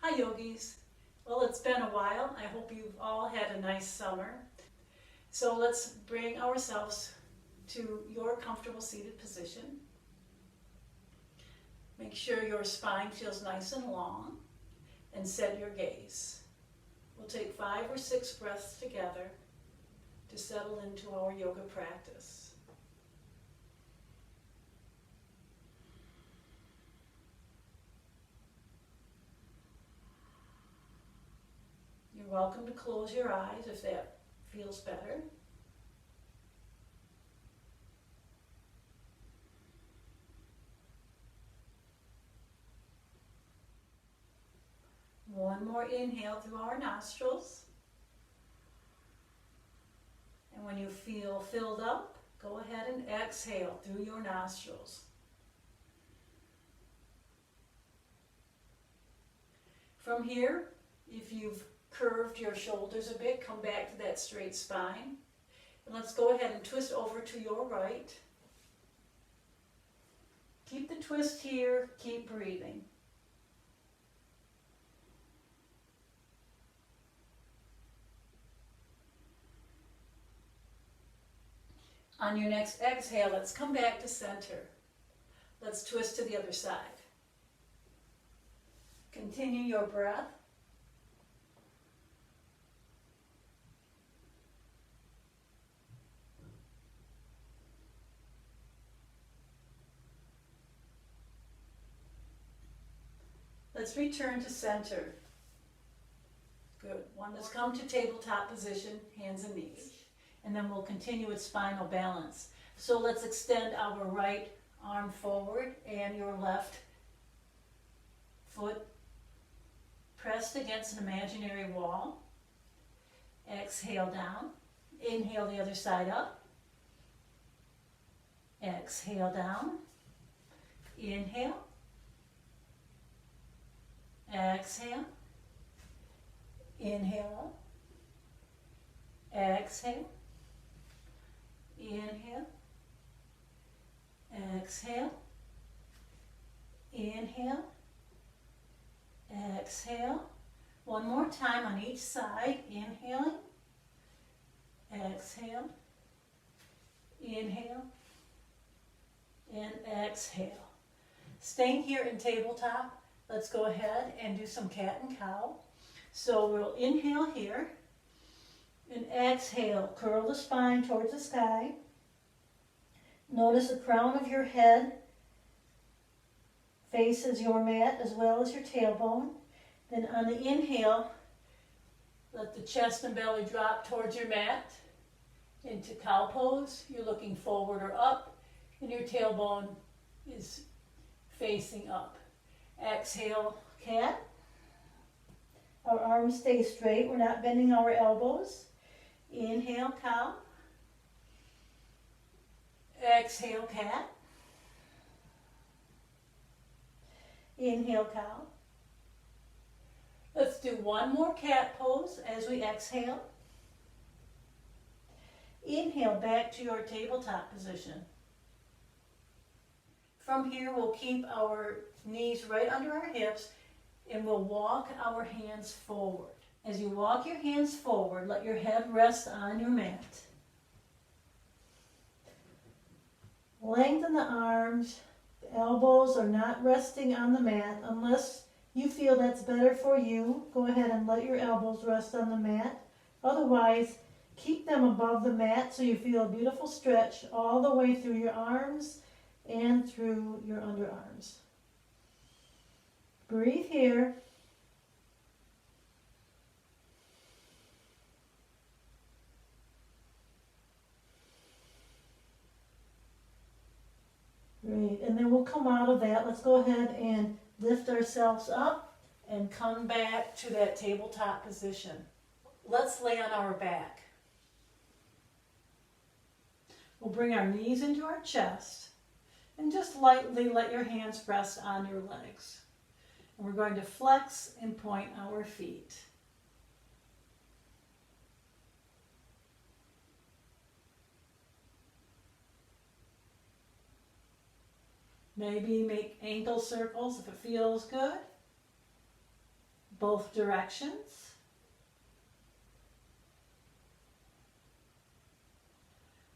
Hi yogis. Well, it's been a while. I hope you've all had a nice summer. So let's bring ourselves to your comfortable seated position. Make sure your spine feels nice and long and set your gaze. We'll take 5 or 6 breaths together to settle into our yoga practice. You're welcome to close your eyes if that feels better. One more inhale through our nostrils. And when you feel filled up, go ahead and exhale through your nostrils. From here, if you've curved your shoulders a bit, come back to that straight spine. And let's go ahead and twist over to your right. Keep the twist here, keep breathing. On your next exhale, let's come back to center. Let's twist to the other side. Continue your breath. Let's return to center. Good. Let's come to tabletop position, hands and knees. And then we'll continue with spinal balance. So let's extend our right arm forward and your left foot pressed against an imaginary wall. Exhale down. Inhale the other side up. Exhale down. Inhale. Exhale. Inhale. Exhale. Inhale. Exhale. Inhale. Exhale. One more time on each side. Inhaling. Exhale. Inhale. And exhale. Staying here in tabletop, let's go ahead and do some cat and cow. So we'll inhale here. And exhale, curl the spine towards the sky. Notice the crown of your head faces your mat as well as your tailbone. Then on the inhale, let the chest and belly drop towards your mat into cow pose. You're looking forward or up, and your tailbone is facing up. Exhale, cat. Our arms stay straight. We're not bending our elbows. Inhale, cow. Exhale, cat. Inhale, cow. Let's do one more cat pose as we exhale. Inhale back to your tabletop position. From here, we'll keep our knees right under our hips and we'll walk our hands forward. As you walk your hands forward, let your head rest on your mat. Lengthen the arms. The elbows are not resting on the mat unless you feel that's better for you. Go ahead and let your elbows rest on the mat. Otherwise, keep them above the mat so you feel a beautiful stretch all the way through your arms and through your underarms. Breathe here. Great, and then we'll come out of that. Let's go ahead and lift ourselves up and come back to that tabletop position. Let's lay on our back. We'll bring our knees into our chest and just lightly let your hands rest on your legs. And we're going to flex and point our feet. Maybe make ankle circles if it feels good. both directions.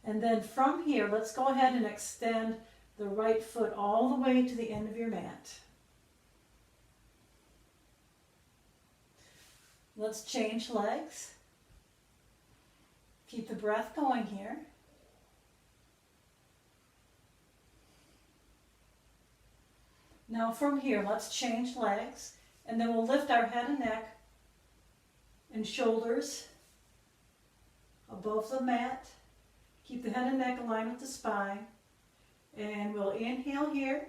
And then from here, let's go ahead and extend the right foot all the way to the end of your mat. Let's change legs. Keep the breath going here. Now from here, let's change legs, and then we'll lift our head and neck and shoulders above the mat. Keep the head and neck aligned with the spine, and we'll inhale here,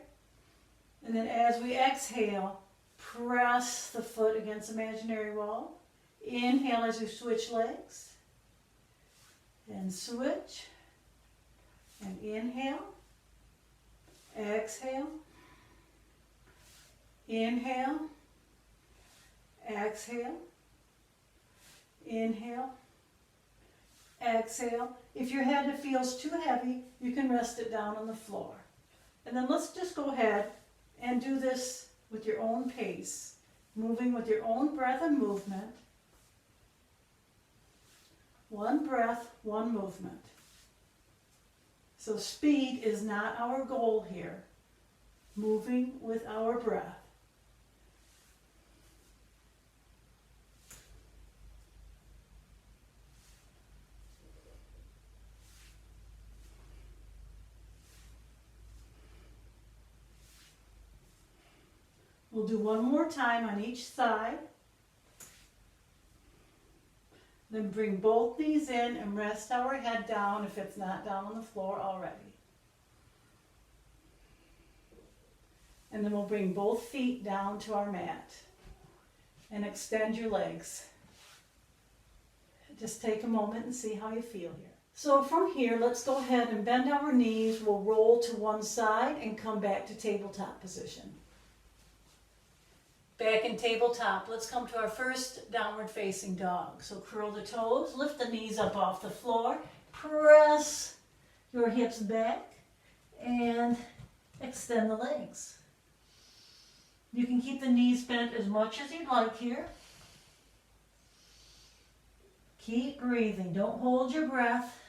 and then as we exhale, press the foot against the imaginary wall. Inhale as you switch legs, and switch, and inhale, exhale, inhale, exhale, inhale, exhale. If your head feels too heavy, you can rest it down on the floor. And then let's just go ahead and do this with your own pace, moving with your own breath and movement. One breath, one movement. So speed is not our goal here. Moving with our breath. We'll do one more time on each side. Then bring both knees in and rest our head down if it's not down on the floor already. And then we'll bring both feet down to our mat and extend your legs. Just take a moment and see how you feel here. So from here, let's go ahead and bend our knees. We'll roll to one side and come back to tabletop position. Back in tabletop, let's come to our first downward facing dog. So curl the toes, lift the knees up off the floor, press your hips back, and extend the legs. You can keep the knees bent as much as you'd like here. Keep breathing, don't hold your breath.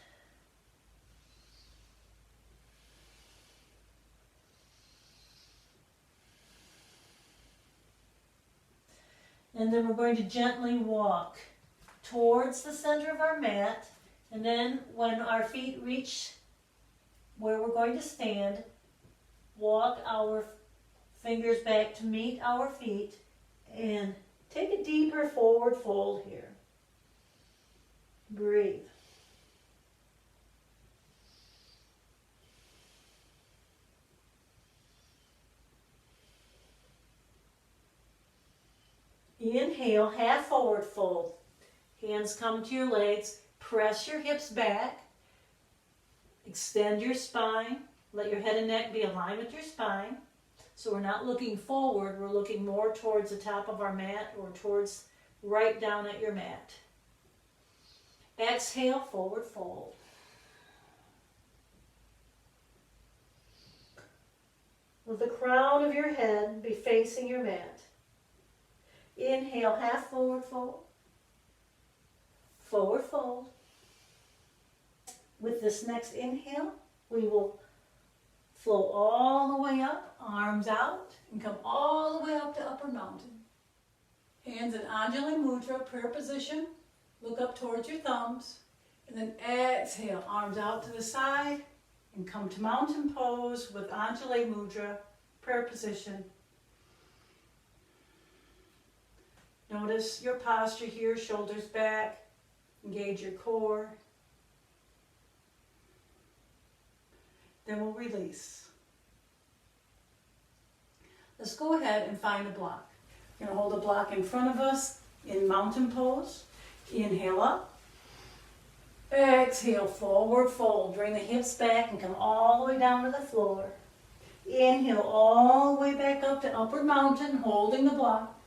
And then we're going to gently walk towards the center of our mat. And then when our feet reach where we're going to stand, walk our fingers back to meet our feet and take a deeper forward fold here. Breathe. Inhale, half forward fold. Hands come to your legs. Press your hips back. Extend your spine. Let your head and neck be aligned with your spine. So we're not looking forward, we're looking more towards the top of our mat or towards right down at your mat. Exhale, forward fold. With the crown of your head be facing your mat. Inhale, half forward fold. Forward fold. With this next inhale, we will flow all the way up, arms out, and come all the way up to upper mountain. Hands in Anjali Mudra, prayer position. Look up towards your thumbs. And then exhale, arms out to the side, and come to mountain pose with Anjali Mudra, prayer position. Notice your posture here, shoulders back, engage your core. Then we'll release. Let's go ahead and find a block. We're going to hold a block in front of us in mountain pose. Inhale up. Exhale, forward fold. Bring the hips back and come all the way down to the floor. Inhale all the way back up to upward mountain, holding the block.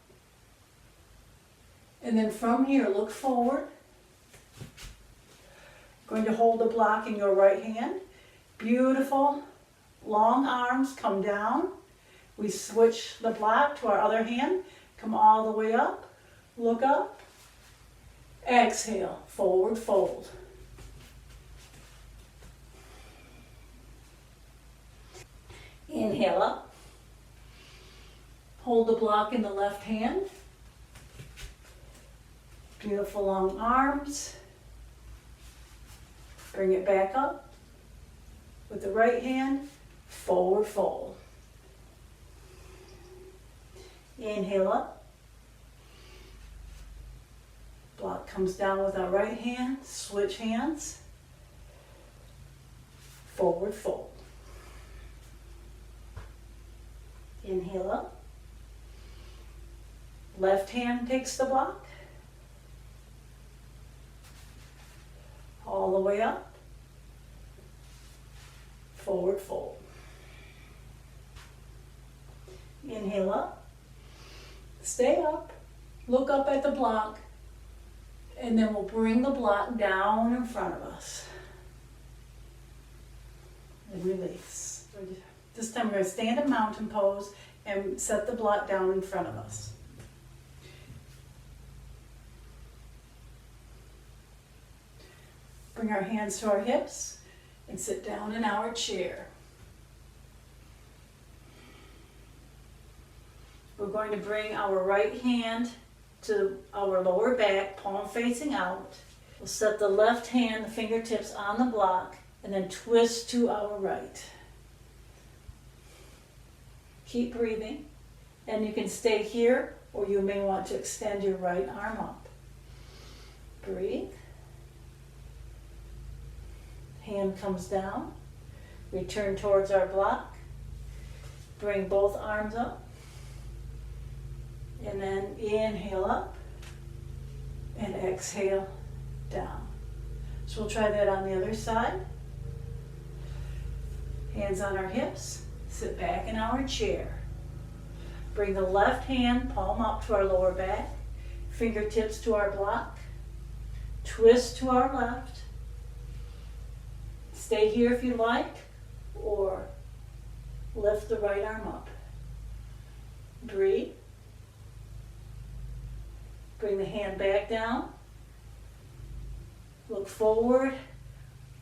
And then from here, look forward. Going to hold the block in your right hand. Beautiful. Long arms come down. We switch the block to our other hand. Come all the way up, look up, exhale, forward fold. Inhale up, hold the block in the left hand, beautiful long arms, bring it back up with the right hand, forward fold. Inhale up, block comes down with our right hand, switch hands, forward fold. Inhale up, left hand takes the block, all the way up, forward fold. Inhale up, stay up, look up at the block, and then we'll bring the block down in front of us. And release. This time we're going to stand in mountain pose and set the block down in front of us. Bring our hands to our hips and sit down in our chair. We're going to bring our right hand to our lower back, palm facing out. We'll set the left hand, the fingertips on the block, and then twist to our right. Keep breathing, and you can stay here, or you may want to extend your right arm up. Breathe. Hand comes down. Return towards our block. Bring both arms up. And then inhale up and exhale down. So we'll try that on the other side. Hands on our hips. Sit back in our chair. Bring the left hand, palm up to our lower back, fingertips to our block. Twist to our left. Stay here if you like, or lift the right arm up. Breathe. Bring the hand back down. Look forward,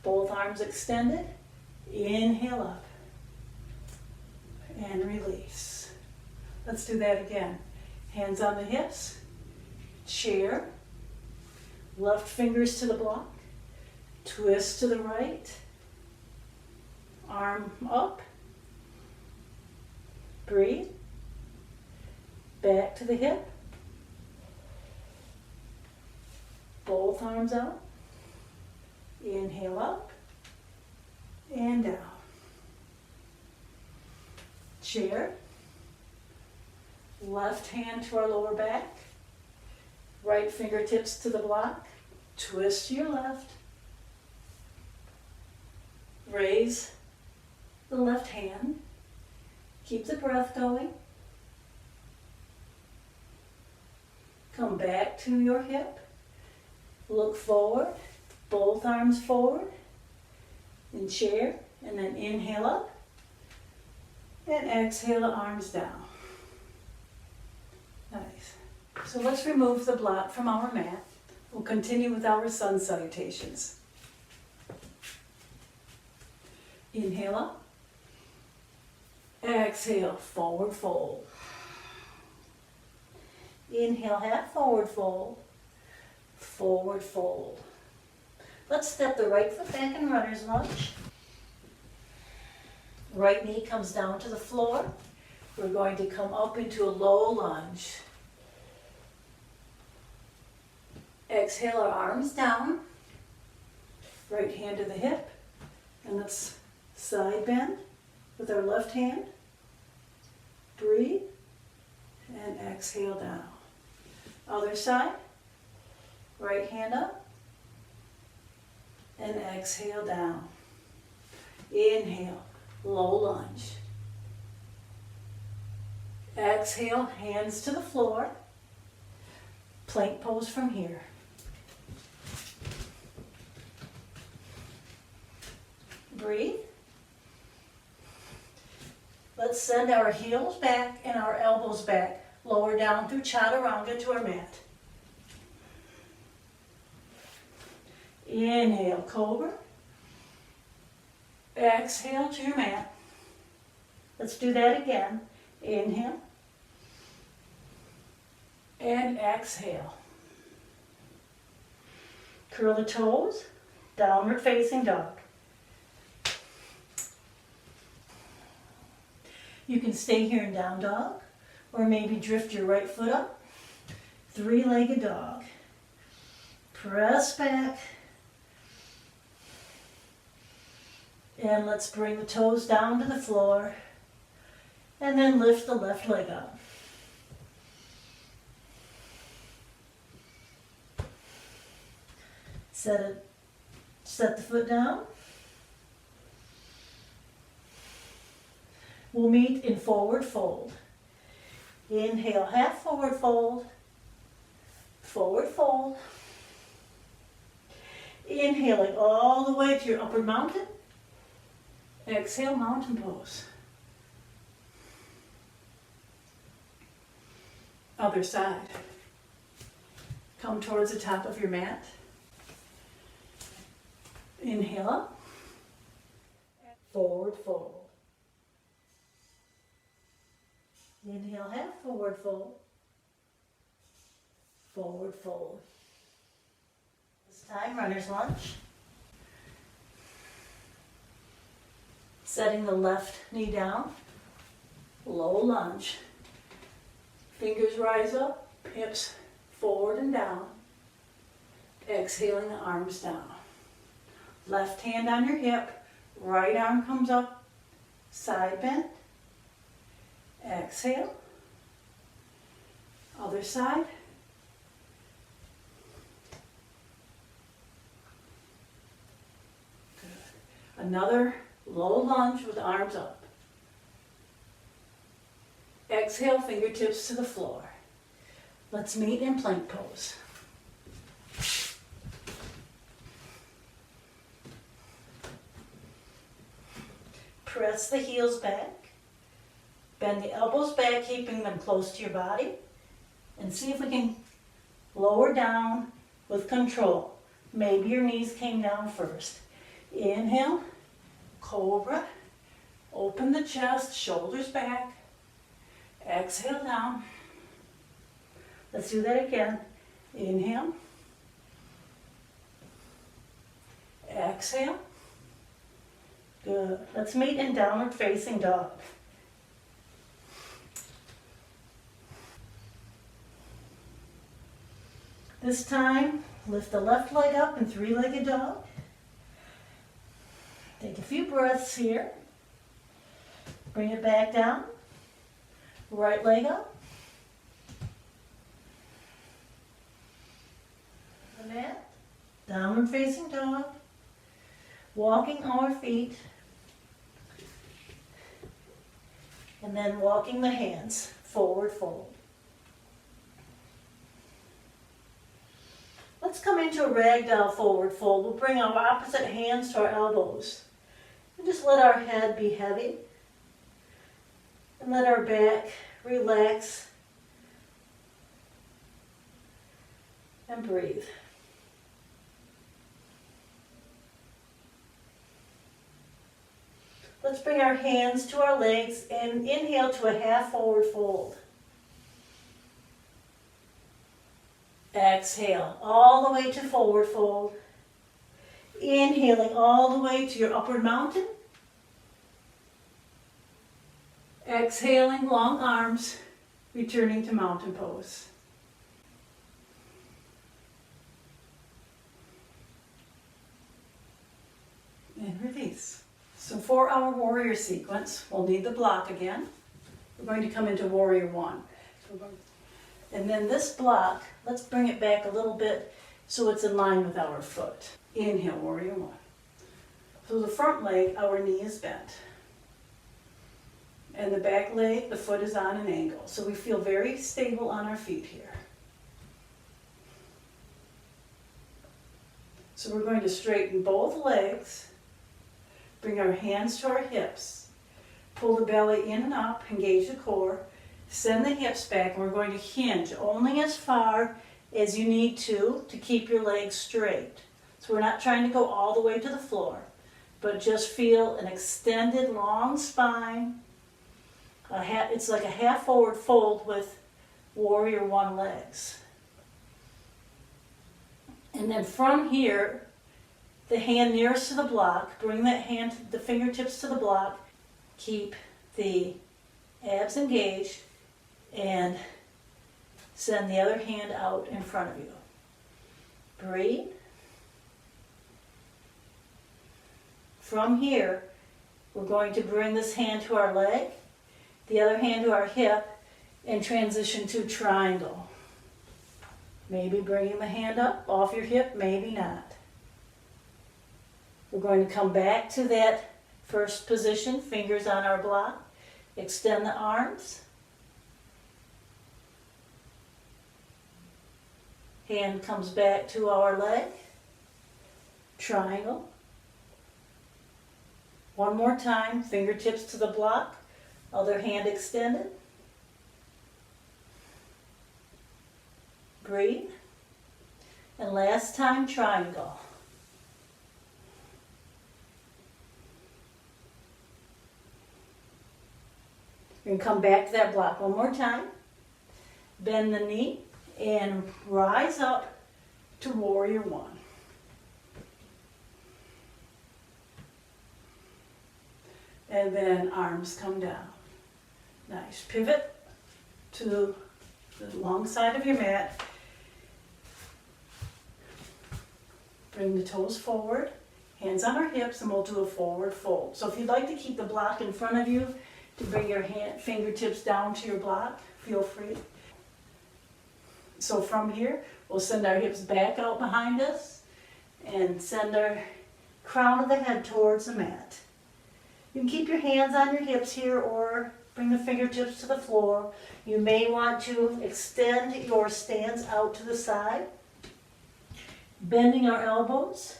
both arms extended. Inhale up. And release. Let's do that again. Hands on the hips, chair, left fingers to the block, twist to the right, arm up, breathe, back to the hip, both arms out, inhale up, and down. Chair, left hand to our lower back, right fingertips to the block, twist to your left, raise the left hand, keep the breath going, come back to your hip, look forward, both arms forward, in chair, and then inhale up, and exhale the arms down. Nice. So let's remove the block from our mat. We'll continue with our sun salutations. Inhale up. Exhale, forward fold. Inhale, half forward fold. Forward fold. Let's step the right foot back in runner's lunge. Right knee comes down to the floor. We're going to come up into a low lunge. Exhale our arms down. Right hand to the hip. And let's side bend with our left hand. Breathe. And exhale down. Other side. Right hand up. And exhale down. Inhale. Low lunge. Exhale, hands to the floor. Plank pose from here. Breathe. Let's send our heels back and our elbows back. Lower down through chaturanga to our mat. Inhale, cobra. Exhale to your mat. Let's do that again. Inhale. And exhale. Curl the toes. Downward facing dog. You can stay here in down dog, or maybe drift your right foot up. Three-legged dog. Press back. And let's bring the toes down to the floor. And then lift the left leg up. Set the foot down. We'll meet in forward fold. Inhale, half forward fold. Forward fold. Inhaling all the way to your upward mountain. Exhale, mountain pose. Other side. Come towards the top of your mat. Inhale up. Forward fold. Inhale, half forward fold. Forward fold. This time, runner's lunge. Setting the left knee down. Low lunge. Fingers rise up, hips forward and down. Exhaling the arms down. Left hand on your hip, right arm comes up, side bend. Exhale. Other side. Good. Another low lunge with arms up. Exhale, fingertips to the floor. Let's meet in plank pose. Press the heels back. Bend the elbows back, keeping them close to your body. And see if we can lower down with control. Maybe your knees came down first. Inhale, cobra. Open the chest, shoulders back. Exhale down. Let's do that again. Inhale. Exhale. Good. Let's meet in downward facing dog. This time, lift the left leg up in three-legged dog. Take a few breaths here. Bring it back down. Right leg up. The mat. Downward facing dog. Walking our feet. And then walking the hands. Forward fold. Let's come into a ragdoll forward fold. We'll bring our opposite hands to our elbows. And just let our head be heavy. And let our back relax. And breathe. Let's bring our hands to our legs and inhale to a half forward fold. Exhale all the way to forward fold. Inhaling all the way to your upward mountain. Exhaling long arms, returning to mountain pose. And release. So for our warrior sequence, we'll need the block again. We're going to come into warrior one. And then this block, let's bring it back a little bit so it's in line with our foot. Inhale, warrior one. So the front leg, our knee is bent. And the back leg, the foot is on an angle. So we feel very stable on our feet here. So we're going to straighten both legs. Bring our hands to our hips. Pull the belly in and up, engage the core. Send the hips back, and we're going to hinge only as far as you need to keep your legs straight. So we're not trying to go all the way to the floor, but just feel an extended long spine. It's like a half forward fold with warrior one legs. And then from here, the hand nearest to the block, bring that hand, the fingertips to the block, keep the abs engaged, and send the other hand out in front of you. Breathe. From here, we're going to bring this hand to our leg, the other hand to our hip, and transition to triangle. Maybe bringing the hand up off your hip, maybe not. We're going to come back to that first position, fingers on our block. Extend the arms. Hand comes back to our leg. Triangle. One more time, fingertips to the block, other hand extended. Breathe. And last time, triangle. You're going to come back to that block one more time. Bend the knee and rise up to warrior one. And then arms come down. Nice. Pivot to the long side of your mat. Bring the toes forward, hands on our hips, and we'll do a forward fold. So if you'd like to keep the block in front of you, to bring your fingertips down to your block, feel free. So from here, we'll send our hips back out behind us and send our crown of the head towards the mat. You can keep your hands on your hips here or bring the fingertips to the floor. You may want to extend your stance out to the side, bending our elbows.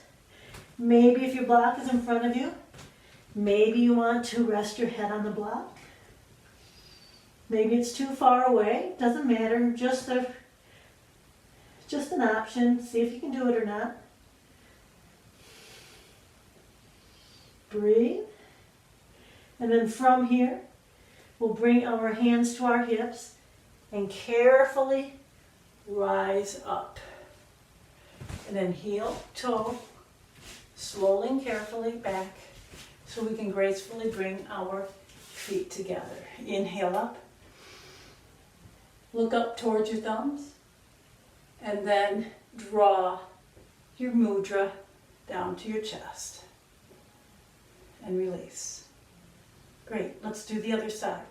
Maybe if your block is in front of you, maybe you want to rest your head on the block. Maybe it's too far away, doesn't matter, just an option. See if you can do it or not. Breathe. And then from here, we'll bring our hands to our hips and carefully rise up. And then heel, toe, slowly and carefully back so we can gracefully bring our feet together. Inhale up. Look up towards your thumbs. And then draw your mudra down to your chest. And release. Great, let's do the other side.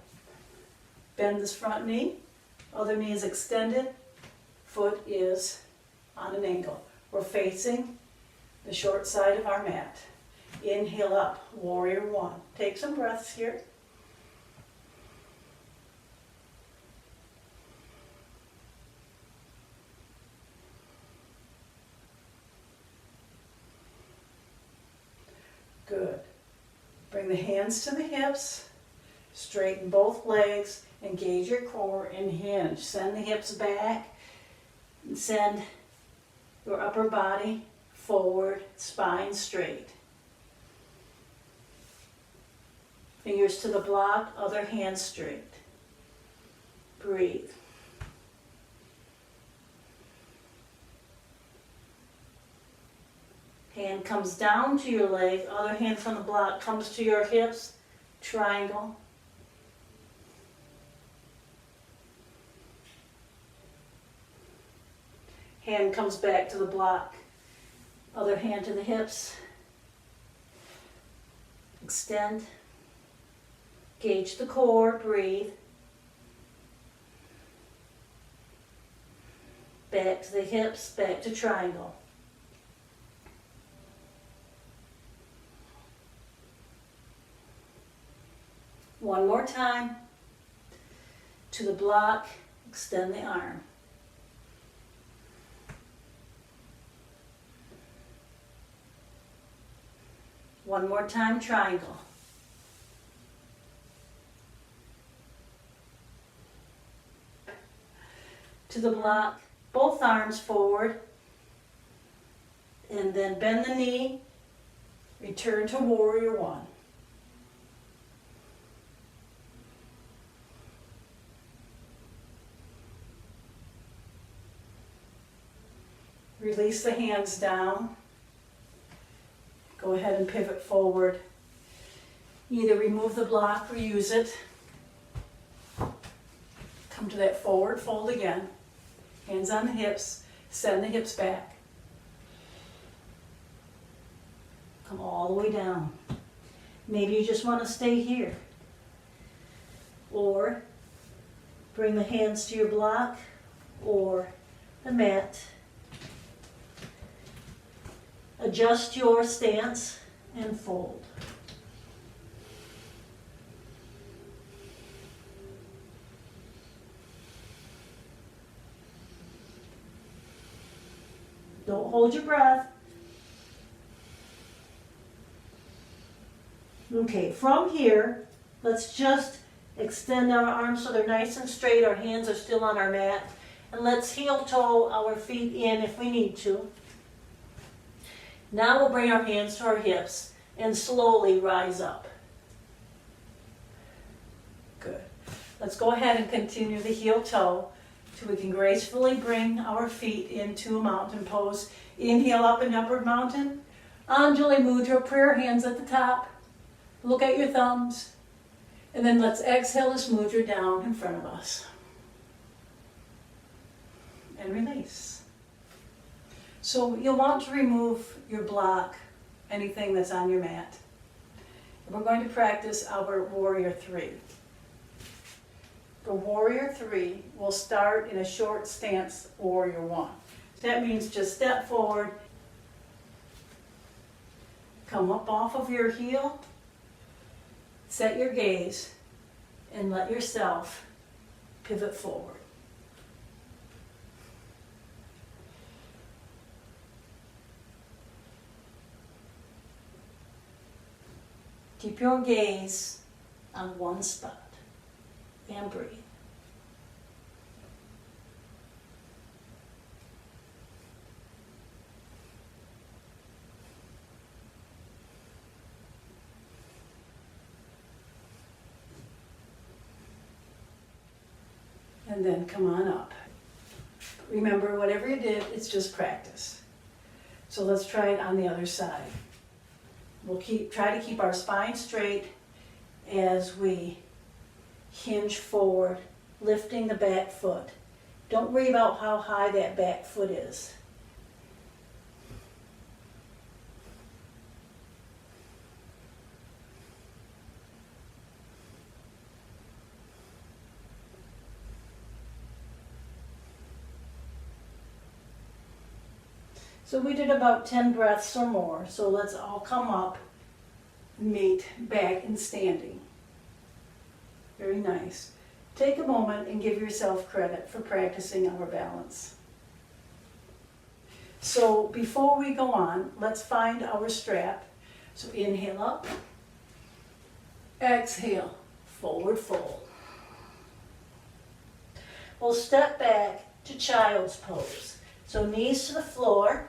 Bend this front knee, other knee is extended, foot is on an angle. We're facing the short side of our mat. Inhale up, warrior one. Take some breaths here. Good. Bring the hands to the hips, straighten both legs, engage your core and hinge. Send the hips back and send your upper body forward, spine straight. Fingers to the block, other hand straight. Breathe. Hand comes down to your leg, other hand from the block comes to your hips, triangle. Hand comes back to the block, other hand to the hips. Extend. Gauge the core, breathe. Back to the hips, back to triangle. One more time. To the block, extend the arm. One more time, triangle. to the block, both arms forward, and then bend the knee, return to warrior one. Release the hands down. Go ahead and pivot forward. Either remove the block or use it. Come to that forward fold again. Hands on the hips. Send the hips back. Come all the way down. Maybe you just want to stay here. Or bring the hands to your block or the mat. Adjust your stance and fold. Don't hold your breath. Okay, from here, let's just extend our arms so they're nice and straight. Our hands are still on our mat. And let's heel toe our feet in if we need to. Now we'll bring our hands to our hips and slowly rise up. Good. Let's go ahead and continue the heel toe so we can gracefully bring our feet into a mountain pose. Inhale up in upward mountain. Anjali Mudra, prayer hands at the top. Look at your thumbs. And then let's exhale this mudra down in front of us. And release. So you'll want to remove your block, anything that's on your mat. And we're going to practice our warrior three. The warrior three will start in a short stance warrior one. That means just step forward, come up off of your heel, set your gaze, and let yourself pivot forward. Keep your gaze on one spot and breathe. And then come on up. Remember, whatever you did, it's just practice. So let's try it on the other side. We'll try to keep our spine straight as we hinge forward, lifting the back foot. Don't worry about how high that back foot is. So we did about 10 breaths or more, so let's all come up, meet back in standing. Very nice. Take a moment and give yourself credit for practicing our balance. So before we go on, let's find our strap. So inhale up, exhale, forward fold. We'll step back to child's pose. So knees to the floor.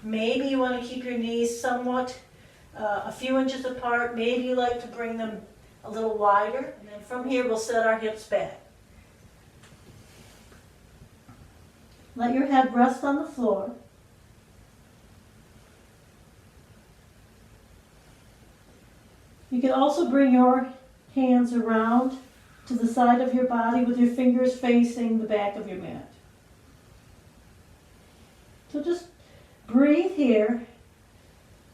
Maybe you want to keep your knees somewhat a few inches apart. Maybe you like to bring them a little wider. And then from here, we'll set our hips back. Let your head rest on the floor. You can also bring your hands around to the side of your body with your fingers facing the back of your mat. So just breathe here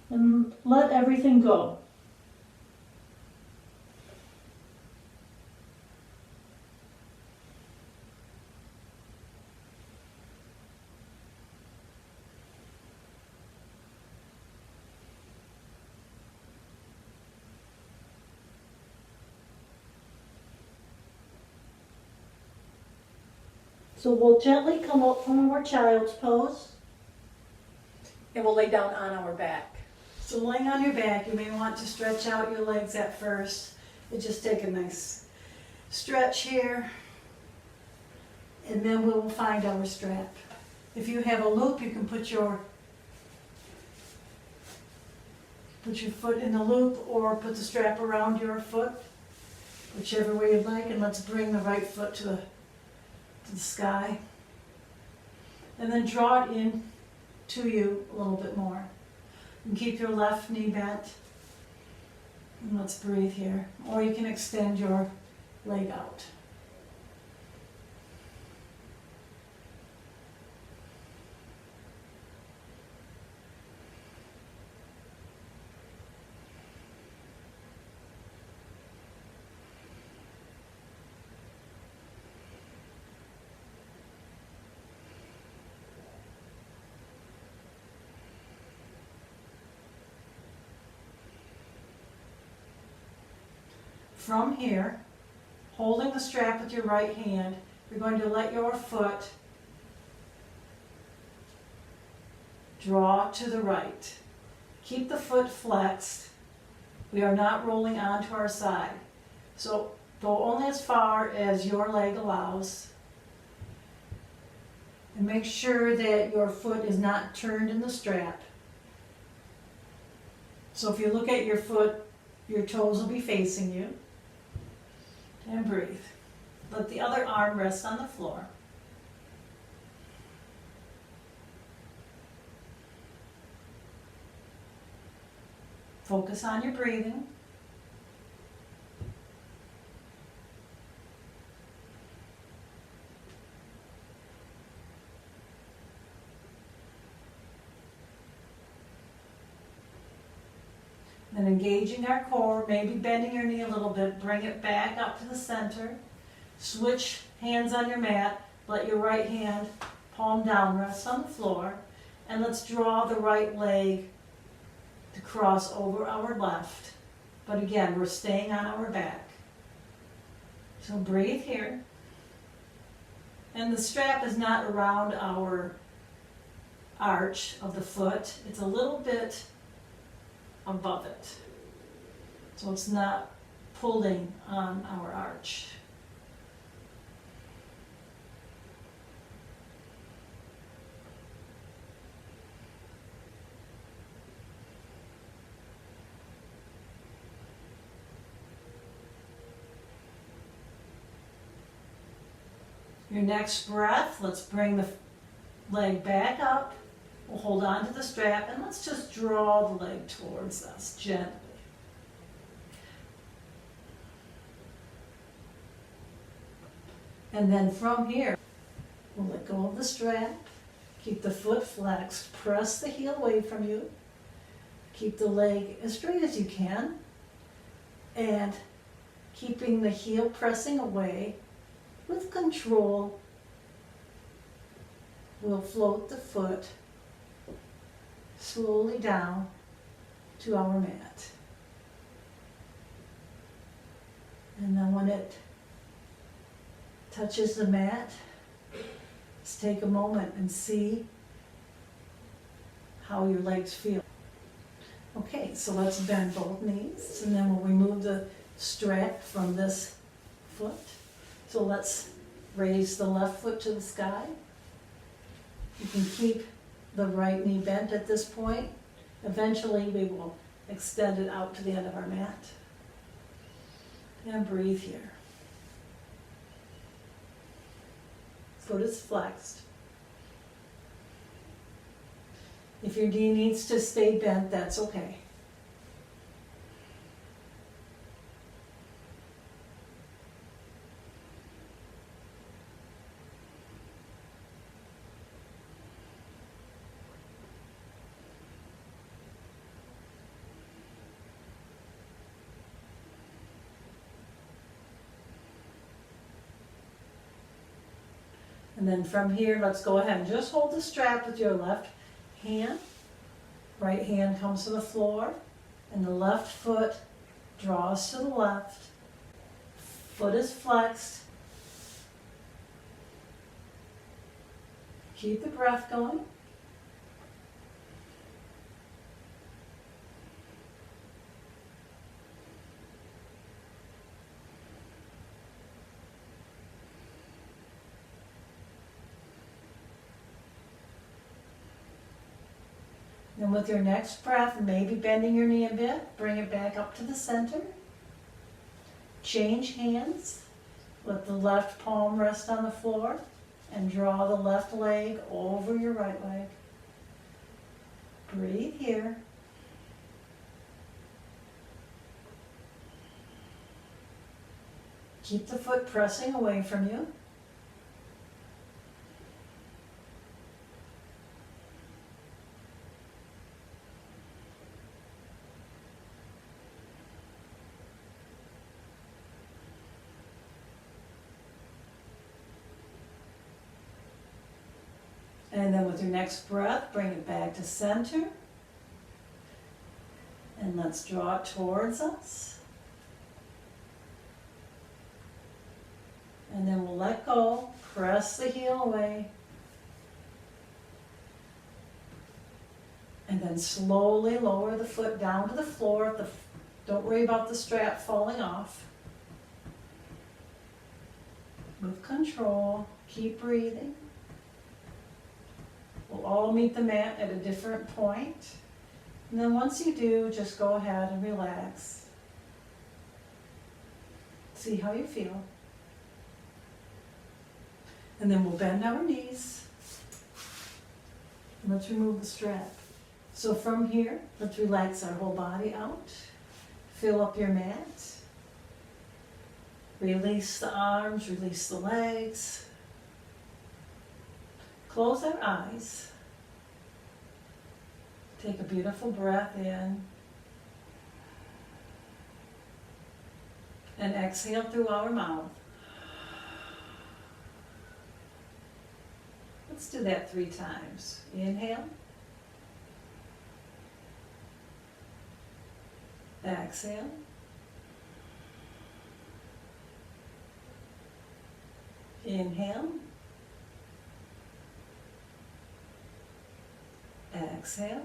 and let everything go. So we'll gently come up from our child's pose. And we'll lay down on our back. So laying on your back, you may want to stretch out your legs at first. And just take a nice stretch here. and then we'll find our strap. If you have a loop, you can put your foot in the loop or put the strap around your foot, whichever way you'd like, and let's bring the right foot to the sky. And then draw it in to you a little bit more. And keep your left knee bent. And let's breathe here. Or you can extend your leg out. From here, holding the strap with your right hand, you're going to let your foot draw to the right. Keep the foot flexed. We are not rolling onto our side. So go only as far as your leg allows. And make sure that your foot is not turned in the strap. So if you look at your foot, your toes will be facing you. And breathe. Let the other arm rest on the floor. Focus on your breathing. Then engaging our core, maybe bending your knee a little bit, bring it back up to the center. Switch hands on your mat, let your right hand, palm down, rest on the floor. And let's draw the right leg to cross over our left. But again, we're staying on our back. So breathe here. And the strap is not around our arch of the foot. It's a little bit above it. So it's not pulling on our arch. Your next breath, let's bring the leg back up. We'll hold on to the strap and let's just draw the leg towards us gently. And then from here, we'll let go of the strap. Keep the foot flexed. Press the heel away from you. Keep the leg as straight as you can. And keeping the heel pressing away with control, we'll float the foot slowly down to our mat. And then when it touches the mat, let's take a moment and see how your legs feel. Okay, so let's bend both knees and then we'll remove the strap from this foot. So let's raise the left foot to the sky. You can keep the right knee bent at this point. Eventually we will extend it out to the end of our mat. And breathe here. Foot is flexed. If your knee needs to stay bent, that's okay. And then from here, let's go ahead and just hold the strap with your left hand. Right hand comes to the floor, and the left foot draws to the left. Foot is flexed. Keep the breath going. Then with your next breath, maybe bending your knee a bit, bring it back up to the center. Change hands. Let the left palm rest on the floor and draw the left leg over your right leg. Breathe here. Keep the foot pressing away from you. And then with your next breath, bring it back to center. And let's draw it towards us. And then we'll let go, press the heel away. And then slowly lower the foot down to the floor. Don't worry about the strap falling off. With control, keep breathing. We'll all meet the mat at a different point. And then once you do, just go ahead and relax. See how you feel. And then we'll bend our knees. And let's remove the strap. So from here, let's relax our whole body out. Fill up your mat. Release the arms, release the legs. Close our eyes. Take a beautiful breath in. And exhale through our mouth. Let's do that 3 times. Inhale. Exhale. Inhale. Exhale.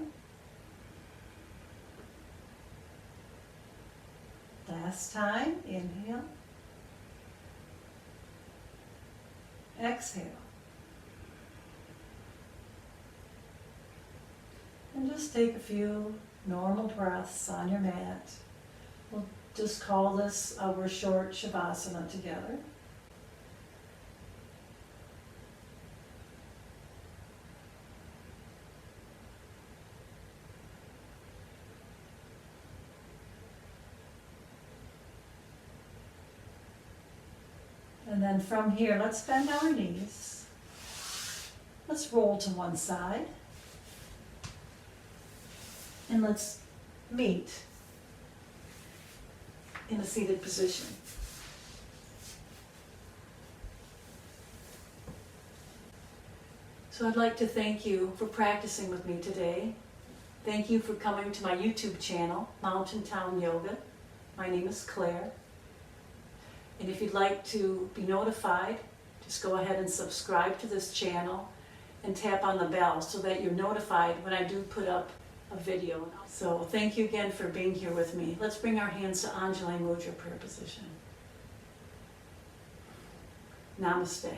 Last time, inhale. Exhale. And just take a few normal breaths on your mat. We'll just call this our short Shavasana together. And then from here, let's bend our knees. Let's roll to one side. And let's meet in a seated position. So I'd like to thank you for practicing with me today. Thank you for coming to my YouTube channel, Mountain Town Yoga. My name is Claire. And if you'd like to be notified, just go ahead and subscribe to this channel and tap on the bell so that you're notified when I do put up a video. So thank you again for being here with me. Let's bring our hands to Anjali Mudra prayer position. Namaste.